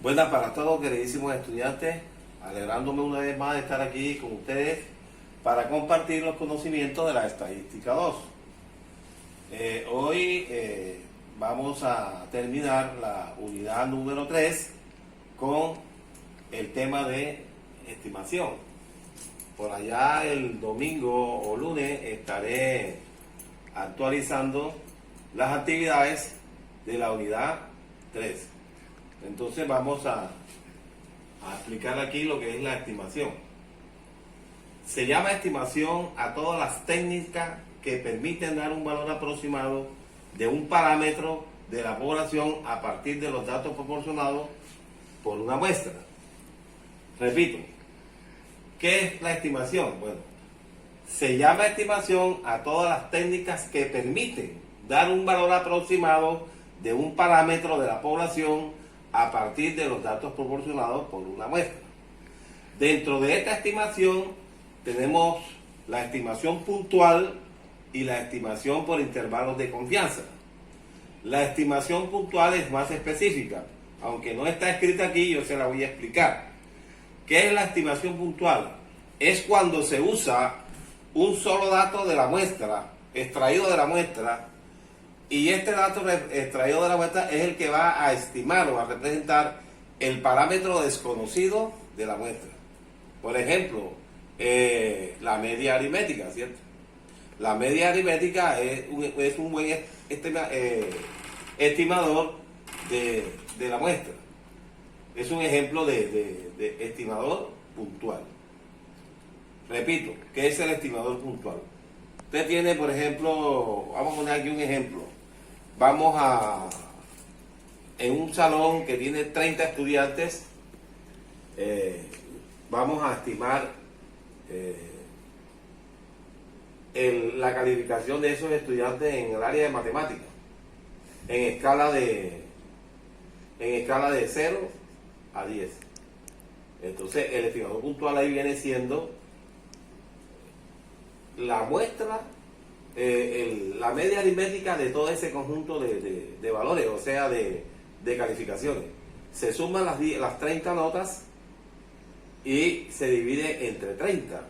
Buenas para todos, queridísimos estudiantes, alegrándome una vez más de estar aquí con ustedes para compartir los conocimientos de la estadística 2. Hoy vamos a terminar la unidad número 3 con el tema de estimación. Por allá el domingo o lunes estaré actualizando las actividades de la unidad 3. Entonces vamos a explicar aquí lo que es la estimación. Se llama estimación a todas las técnicas que permiten dar un valor aproximado de un parámetro de la población a partir de los datos proporcionados por una muestra. Repito, ¿qué es la estimación? Bueno, se llama estimación a todas las técnicas que permiten dar un valor aproximado de un parámetro de la población a partir de los datos proporcionados por una muestra. Dentro de esta estimación tenemos la estimación puntual y la estimación por intervalos de confianza. La estimación puntual es más específica, aunque no está escrita aquí, yo se la voy a explicar. ¿Qué es la estimación puntual? Es cuando se usa un solo dato de la muestra, extraído de la muestra, y este dato extraído de la muestra es el que va a estimar o a representar el parámetro desconocido de la muestra. Por ejemplo, la media aritmética, ¿cierto? La media aritmética es un buen estimador de la muestra. Es un ejemplo de estimador puntual. Repito, ¿qué es el estimador puntual? Usted tiene, por ejemplo, vamos a poner aquí un ejemplo. En un salón que tiene 30 estudiantes, vamos a estimar la calificación de esos estudiantes en el área de matemáticas, en escala de 0 a 10. Entonces, el estimador puntual ahí viene siendo la muestra, la media aritmética de todo ese conjunto de valores, o sea, de calificaciones. Se suman las 30 notas y se divide entre 30,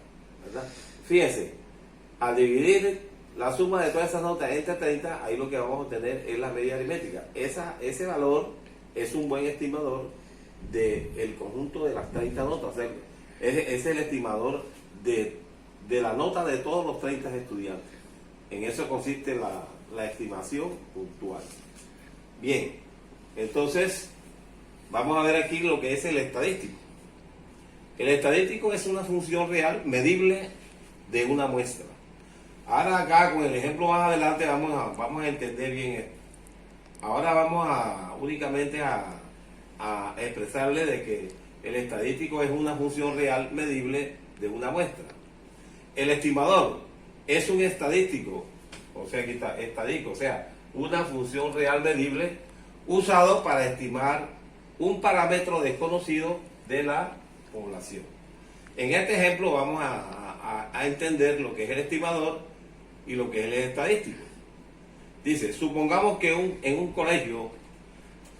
¿verdad? Fíjense, al dividir la suma de todas esas notas entre 30, ahí lo que vamos a obtener es la media aritmética. Ese valor es un buen estimador del conjunto de las 30 notas. O sea, es el estimador de la nota de todos los 30 estudiantes. En eso consiste la estimación puntual. Bien, entonces vamos a ver aquí lo que es el estadístico. El estadístico es una función real medible de una muestra. Ahora acá con el ejemplo más adelante vamos a entender bien esto. Ahora vamos únicamente a expresarle de que el estadístico es una función real medible de una muestra. El estimador es un estadístico, o sea, aquí está, estadístico, o sea, una función real medible usado para estimar un parámetro desconocido de la población. En este ejemplo vamos a entender lo que es el estimador y lo que es el estadístico. Dice, supongamos que en un colegio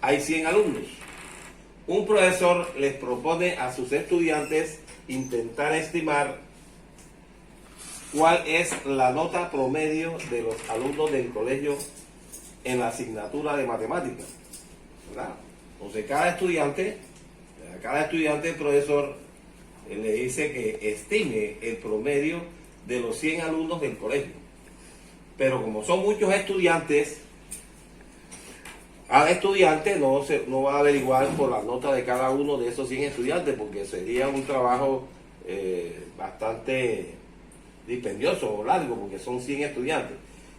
hay 100 alumnos. Un profesor les propone a sus estudiantes intentar estimar cuál es la nota promedio de los alumnos del colegio en la asignatura de matemáticas, ¿verdad? Entonces cada estudiante el profesor le dice que estime el promedio de los 100 alumnos del colegio. Pero como son muchos estudiantes, cada estudiante no va a averiguar por la nota de cada uno de esos 100 estudiantes, porque sería un trabajo bastante dispendioso o largo, porque son 100 estudiantes.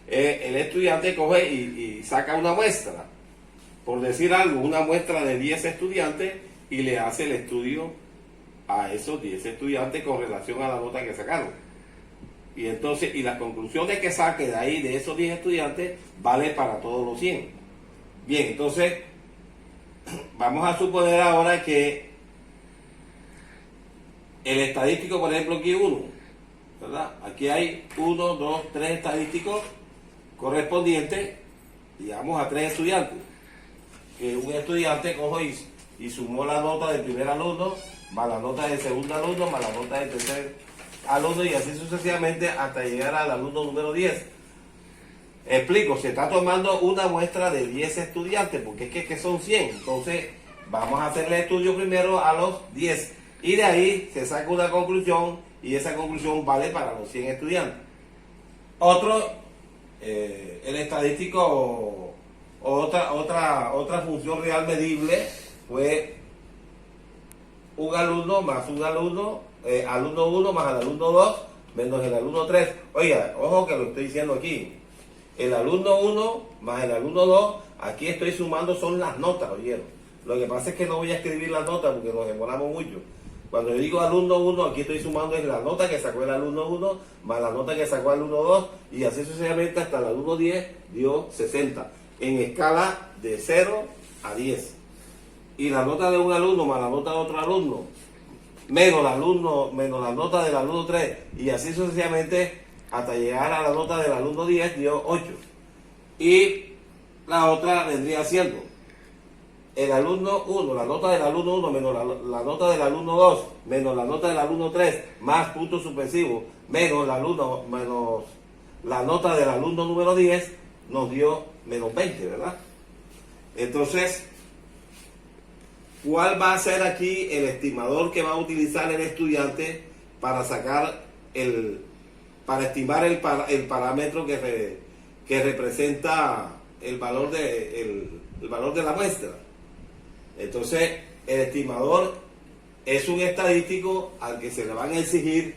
El estudiante coge y saca una muestra, por decir algo, una muestra de 10 estudiantes, y le hace el estudio a esos 10 estudiantes con relación a la nota que sacaron. Y entonces, y las conclusiones que saque de ahí, de esos 10 estudiantes, vale para todos los 100. Bien, entonces, vamos a suponer ahora que el estadístico, por ejemplo, aquí 1, ¿verdad? Aquí hay 1, 2, 3 estadísticos correspondientes, digamos, a 3 estudiantes. Que un estudiante coge y sumó la nota del primer alumno, más la nota del segundo alumno, más la nota del tercer alumno, y así sucesivamente hasta llegar al alumno número 10. Explico, se está tomando una muestra de 10 estudiantes, porque es que son 100. Entonces, vamos a hacer el estudio primero a los 10. Y de ahí se saca una conclusión, y esa conclusión vale para los 100 estudiantes. Otro, el estadístico, otra función real medible fue un alumno más un alumno, alumno 1 más el alumno 2 menos el alumno 3. Oiga, ojo que lo estoy diciendo aquí. El alumno 1 más el alumno 2, aquí estoy sumando son las notas, ¿oyeron? Lo que pasa es que no voy a escribir las notas porque nos demoramos mucho. Cuando yo digo alumno 1, aquí estoy sumando es la nota que sacó el alumno 1 más la nota que sacó el alumno 2, y así sucesivamente hasta el alumno 10 dio 60, en escala de 0 a 10. Y la nota de un alumno más la nota de otro alumno, menos la nota del alumno 3, y así sucesivamente hasta llegar a la nota del alumno 10 dio 8. Y la otra vendría siendo el alumno 1, la nota del alumno 1 menos la nota del alumno 2, menos la nota del alumno 3, más puntos suspensivos, menos la nota del alumno número 10, nos dio menos 20, ¿verdad? Entonces, ¿cuál va a ser aquí el estimador que va a utilizar el estudiante para sacar para estimar el parámetro que representa el valor de la muestra? Entonces, el estimador es un estadístico al que se le van a exigir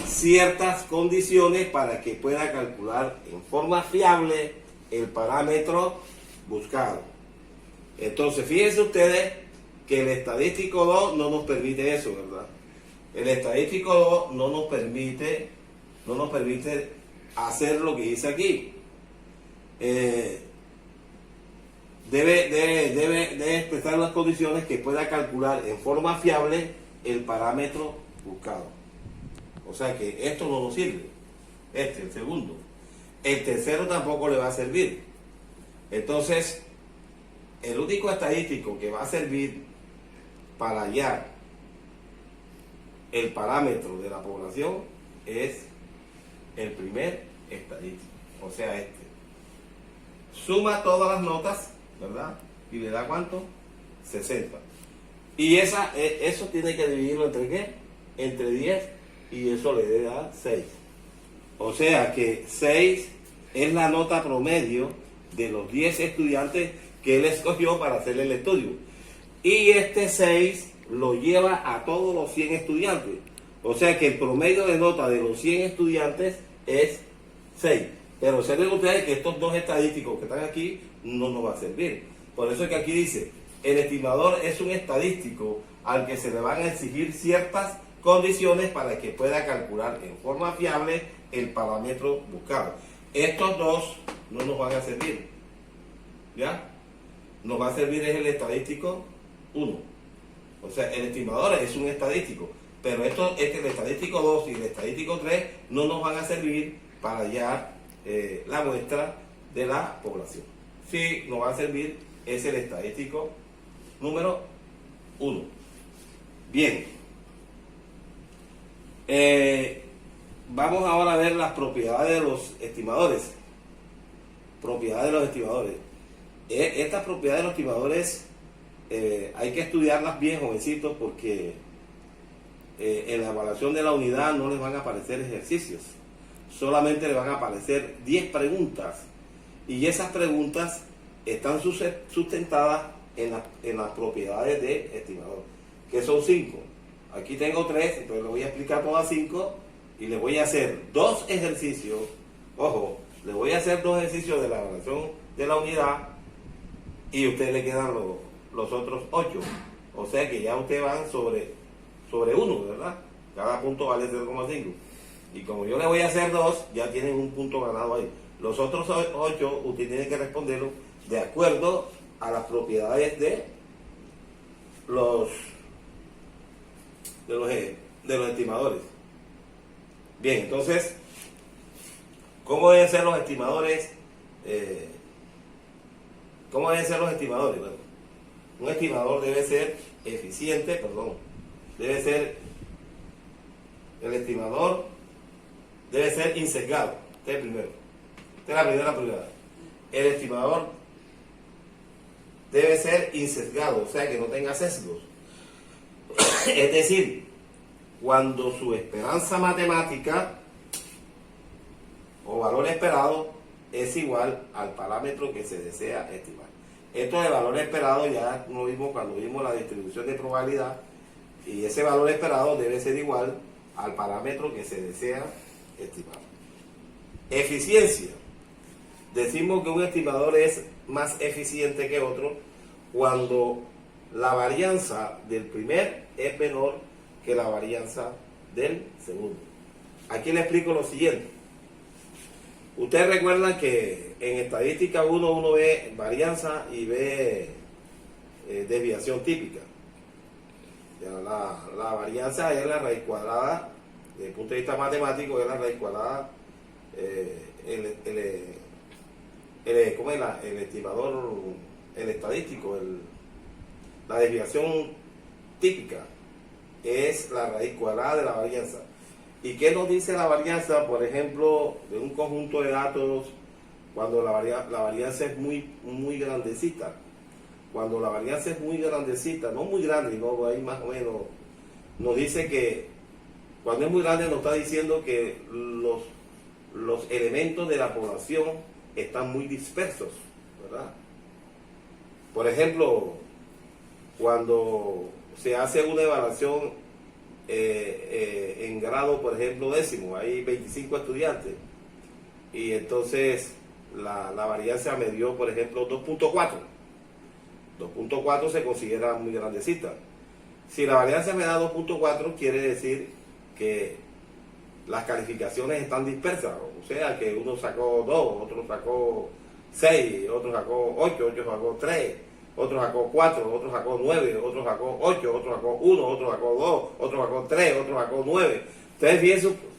ciertas condiciones para que pueda calcular en forma fiable el parámetro buscado. Entonces, fíjense ustedes que el estadístico 2 no nos permite eso, ¿verdad? El estadístico 2 no nos permite hacer lo que dice aquí. Debe expresar las condiciones que pueda calcular en forma fiable el parámetro buscado. O sea que esto no nos sirve. El segundo. El tercero tampoco le va a servir. Entonces, el único estadístico que va a servir para hallar el parámetro de la población es el primer estadístico. O sea, suma todas las notas, ¿verdad? Y le da ¿cuánto? 60. Y eso tiene que dividirlo entre ¿qué? Entre 10, y eso le da 6. O sea que 6 es la nota promedio de los 10 estudiantes que él escogió para hacer el estudio. Y este 6 lo lleva a todos los 100 estudiantes. O sea que el promedio de nota de los 100 estudiantes es 6. Pero observen ustedes que estos dos estadísticos que están aquí no nos va a servir. Por eso es que aquí dice, el estimador es un estadístico al que se le van a exigir ciertas condiciones para que pueda calcular en forma fiable el parámetro buscado. Estos dos no nos van a servir. ¿Ya? Nos va a servir es el estadístico 1. O sea, el estimador es un estadístico. Pero el estadístico 2 y el estadístico 3 no nos van a servir para hallar la muestra de la población. Sí, nos va a servir es el estadístico número 1. Bien. Vamos ahora a ver las propiedades de los estimadores. Propiedades de los estimadores. Estas propiedades de los estimadores hay que estudiarlas bien, jovencitos, porque en la evaluación de la unidad no les van a aparecer ejercicios. Solamente le van a aparecer 10 preguntas, y esas preguntas están sustentadas en las propiedades de estimador, que son 5. Aquí tengo 3, entonces le voy a explicar todas 5 y le voy a hacer 2 ejercicios. Ojo, le voy a hacer 2 ejercicios de la evaluación de la unidad, y a usted le quedan los otros 8. O sea que ya ustedes van sobre 1, ¿verdad? Cada punto vale 0,5. Y como yo le voy a hacer 2, ya tienen un punto ganado ahí. Los otros 8, usted tiene que responderlo de acuerdo a las propiedades de los estimadores. Bien, entonces, ¿cómo deben ser los estimadores? ¿Cómo deben ser los estimadores? Bueno, un estimador debe ser eficiente, el estimador debe ser insesgado. Este es el primero. Esta es la primera prioridad. El estimador debe ser insesgado, o sea que no tenga sesgos. Es decir, cuando su esperanza matemática o valor esperado es igual al parámetro que se desea estimar. Esto de valor esperado ya lo vimos cuando vimos la distribución de probabilidad, y ese valor esperado debe ser igual al parámetro que se desea estimar. Eficiencia. Decimos que un estimador es más eficiente que otro cuando la varianza del primer es menor que la varianza del segundo. Aquí le explico lo siguiente. Ustedes recuerdan que en estadística uno ve varianza y ve desviación típica. La varianza es la raíz cuadrada, desde el punto de vista matemático, es la raíz cuadrada, ¿cómo es el estimador, el estadístico, la desviación típica es la raíz cuadrada de la varianza. ¿Y qué nos dice la varianza, por ejemplo, de un conjunto de datos cuando la varianza es muy grandecita? Cuando la varianza es muy grandecita, no muy grande, no, ahí más o menos, nos dice que cuando es muy grande nos está diciendo que los elementos de la población están muy dispersos, ¿verdad? Por ejemplo, cuando se hace una evaluación en grado, por ejemplo, décimo, hay 25 estudiantes, y entonces la varianza me dio, por ejemplo, 2.4. 2.4 se considera muy grandecita. Si la varianza me da 2.4, quiere decir que las calificaciones están dispersas, o sea que uno sacó 2, otro sacó 6, otro sacó 8, otro sacó 3, otro sacó 4, otro sacó 9, otro sacó 8, otro sacó 1, otro sacó 2, otro sacó 3, otro sacó 9. Entonces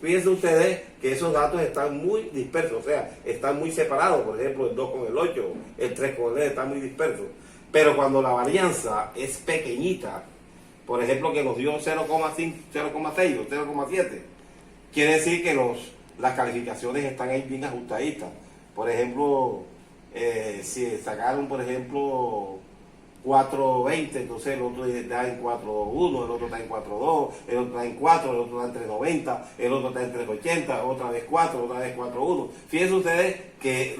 fíjense ustedes que esos datos están muy dispersos, o sea, están muy separados. Por ejemplo, el 2 con el 8, el 3 con el 9 están muy dispersos. Pero cuando la varianza es pequeñita, por ejemplo que nos dio 0,5, 0,6 o 0,7, quiere decir que las calificaciones están ahí bien ajustaditas. Por ejemplo, si sacaron, por ejemplo, 4.20, entonces el otro está en 4.1, el otro está en 4.2, el otro está en 4, el otro está en 3.90, el otro está en 3.80, otra vez 4, otra vez 4.1. Fíjense ustedes que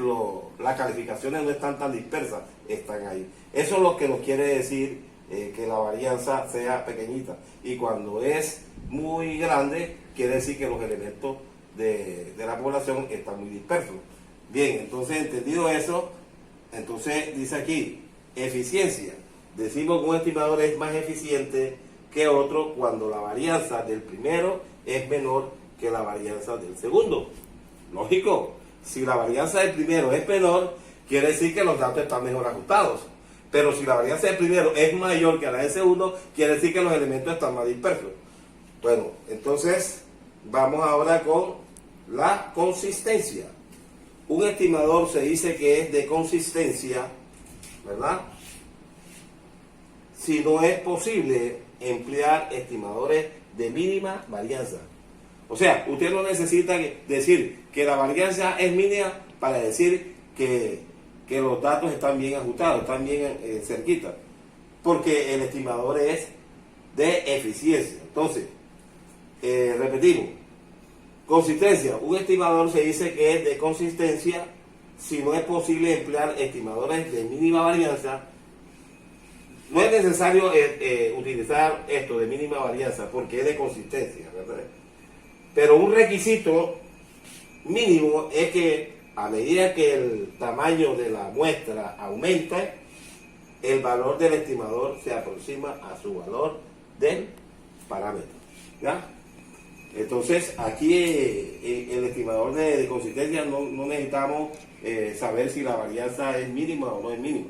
las calificaciones no están tan dispersas, están ahí. Eso es lo que nos quiere decir que la varianza sea pequeñita. Y cuando es muy grande, quiere decir que los elementos de la población están muy dispersos. Bien, entonces entendido eso, entonces dice aquí, eficiencia. Decimos que un estimador es más eficiente que otro cuando la varianza del primero es menor que la varianza del segundo. Lógico, si la varianza del primero es menor, quiere decir que los datos están mejor ajustados. Pero si la varianza del primero es mayor que la del segundo, quiere decir que los elementos están más dispersos. Bueno, entonces vamos ahora con la consistencia. Un estimador se dice que es de consistencia, ¿verdad? Si no es posible emplear estimadores de mínima varianza. O sea, usted no necesita decir que la varianza es mínima para decir que los datos están bien ajustados, están bien cerquita, porque el estimador es de eficiencia. Entonces, repetimos, consistencia. Un estimador se dice que es de consistencia si no es posible emplear estimadores de mínima varianza. No es necesario utilizar esto de mínima varianza porque es de consistencia, ¿verdad? Pero un requisito mínimo es que a medida que el tamaño de la muestra aumenta, el valor del estimador se aproxima a su valor del parámetro, ¿ya? Entonces aquí el estimador de consistencia no necesitamos saber si la varianza es mínima o no es mínima,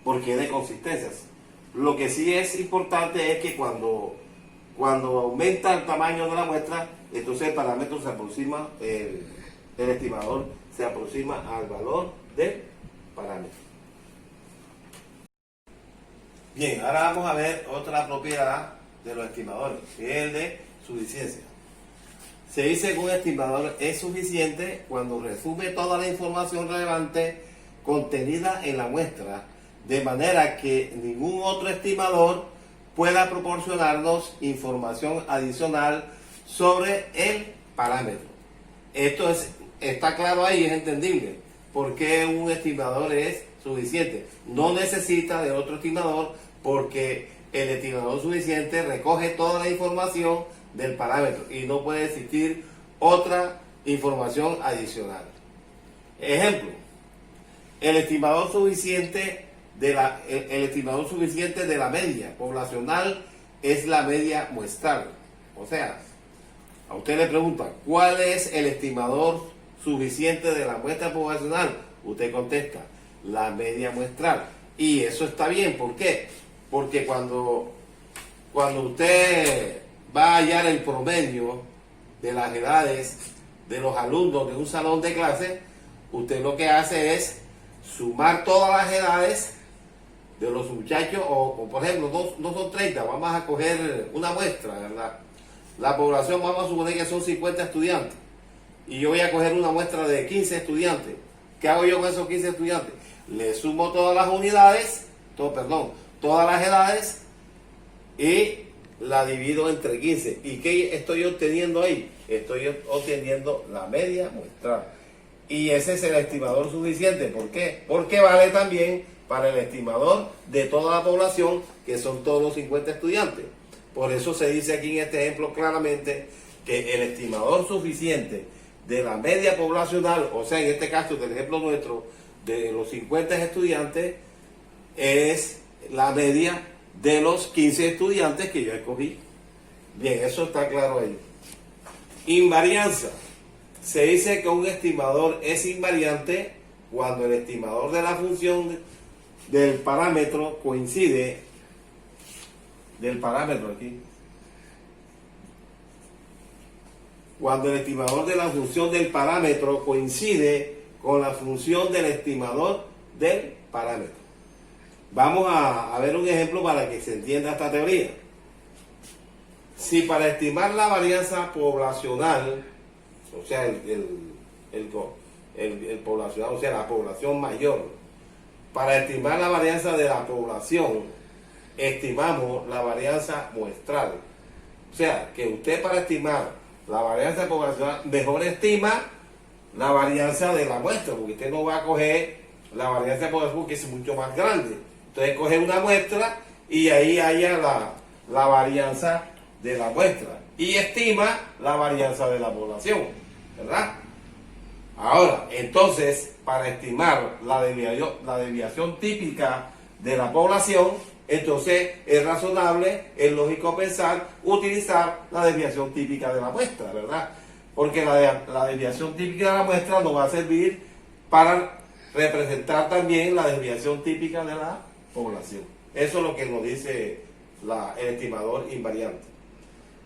porque es de consistencias. Lo que sí es importante es que cuando aumenta el tamaño de la muestra, entonces el parámetro se aproxima, el estimador se aproxima al valor del parámetro. Bien, ahora vamos a ver otra propiedad de los estimadores, que es el de suficiencia. Se dice que un estimador es suficiente cuando resume toda la información relevante contenida en la muestra, de manera que ningún otro estimador pueda proporcionarnos información adicional sobre el parámetro. Esto está claro ahí, es entendible. ¿Por qué un estimador es suficiente? No necesita de otro estimador porque el estimador suficiente recoge toda la información del parámetro y no puede existir otra información adicional. Ejemplo, el estimador suficiente de la media poblacional es la media muestral. O sea, a usted le pregunta, ¿cuál es el estimador suficiente de la muestra poblacional? Usted contesta, la media muestral. Y eso está bien, ¿por qué? Porque cuando usted va a hallar el promedio de las edades de los alumnos de un salón de clase, usted lo que hace es sumar todas las edades de los muchachos, o por ejemplo, no son 30, vamos a coger una muestra, ¿verdad? La población, vamos a suponer que son 50 estudiantes, y yo voy a coger una muestra de 15 estudiantes. ¿Qué hago yo con esos 15 estudiantes? Le sumo todas las unidades, todas las edades, y la divido entre 15. ¿Y qué estoy obteniendo ahí? Estoy obteniendo la media muestral. Y ese es el estimador suficiente. ¿Por qué? Porque vale también para el estimador de toda la población, que son todos los 50 estudiantes. Por eso se dice aquí en este ejemplo claramente que el estimador suficiente de la media poblacional, o sea, en este caso del ejemplo nuestro, de los 50 estudiantes, es la media de los 15 estudiantes que yo escogí. Bien, eso está claro ahí. Invarianza. Se dice que un estimador es invariante cuando el estimador de la función del parámetro coincide, cuando el estimador de la función del parámetro coincide con la función del estimador del parámetro. Vamos a ver un ejemplo para que se entienda esta teoría. Si para estimar la varianza poblacional, o sea, el poblacional, o sea, la población mayor, para estimar la varianza de la población, estimamos la varianza muestral. O sea, que usted para estimar la varianza poblacional, mejor estima la varianza de la muestra, porque usted no va a coger la varianza poblacional que es mucho más grande. Entonces coge una muestra y ahí haya la varianza de la muestra y estima la varianza de la población, ¿verdad? Ahora, entonces, para estimar la desviación típica de la población, entonces es razonable, es lógico pensar, utilizar la desviación típica de la muestra, ¿verdad? Porque la desviación típica de la muestra nos va a servir para representar también la desviación típica de la población. Eso es lo que nos dice el estimador invariante.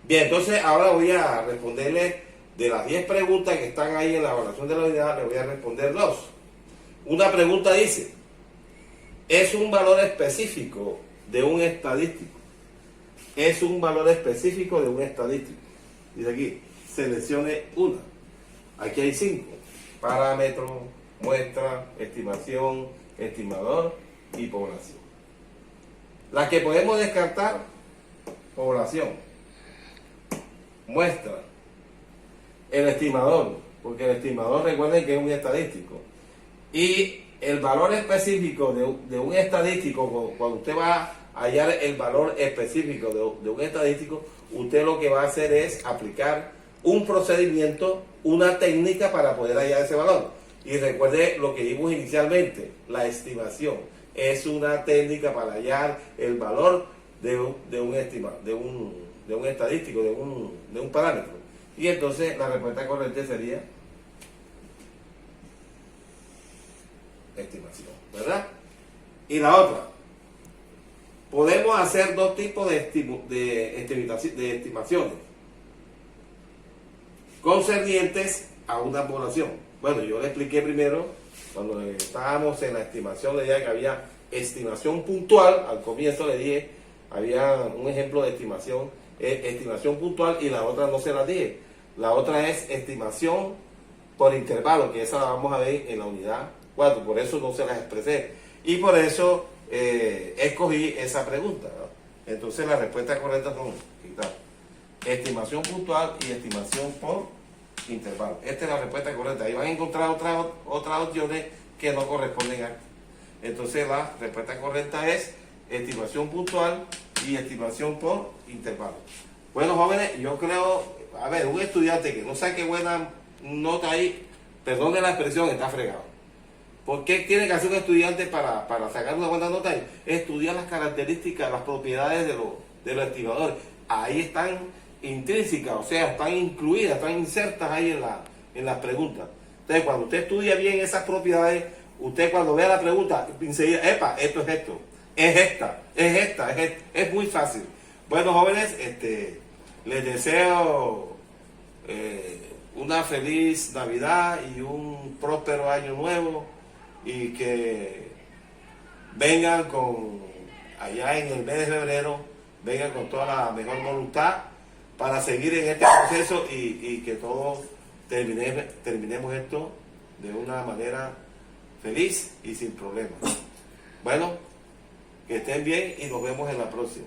Bien, entonces ahora voy a responderle de las 10 preguntas que están ahí en la evaluación de la unidad, le voy a responder 2. Una pregunta dice, ¿es un valor específico de un estadístico? Es un valor específico de un estadístico. Dice aquí, seleccione una. Aquí hay 5. Parámetro, muestra, estimación, estimador y población. Las que podemos descartar, población, muestra, el estimador, porque el estimador recuerden que es un estadístico, y el valor específico de un estadístico. Cuando usted va a hallar el valor específico de un estadístico, usted lo que va a hacer es aplicar un procedimiento, una técnica para poder hallar ese valor. Y recuerde lo que vimos inicialmente, la estimación es una técnica para hallar el valor de un estadístico, de un parámetro. Y entonces la respuesta correcta sería estimación, ¿verdad? Y la otra, podemos hacer 2 tipos de estimaciones concernientes a una población. Bueno, yo le expliqué primero Cuando estábamos en la estimación, le dije que había estimación puntual. Al comienzo le dije, había un ejemplo de estimación, estimación puntual, y la otra no se la dije. La otra es estimación por intervalo, que esa la vamos a ver en la unidad 4, por eso no se las expresé. Y por eso escogí esa pregunta, ¿no? Entonces la respuesta correcta son estimación puntual y estimación por intervalo. Esta es la respuesta correcta. Ahí van a encontrar otras opciones que no corresponden a. Entonces la respuesta correcta es estimación puntual y estimación por intervalo. Bueno, jóvenes, yo creo, a ver, un estudiante que no saque buena nota ahí, perdone la expresión, está fregado. ¿Por qué tiene que hacer un estudiante para sacar una buena nota ahí? Estudiar las características, las propiedades de los estimadores. Ahí están intrínsecas, o sea, están incluidas, están insertas ahí en las preguntas. Entonces, cuando usted estudia bien esas propiedades, usted cuando vea la pregunta, enseguida, epa, esto es esto, es esta, es muy fácil. Bueno, jóvenes, les deseo una feliz Navidad y un próspero año nuevo, y que vengan allá en el mes de febrero, vengan con toda la mejor voluntad para seguir en este proceso y que todos terminemos esto de una manera feliz y sin problemas. Bueno, que estén bien y nos vemos en la próxima.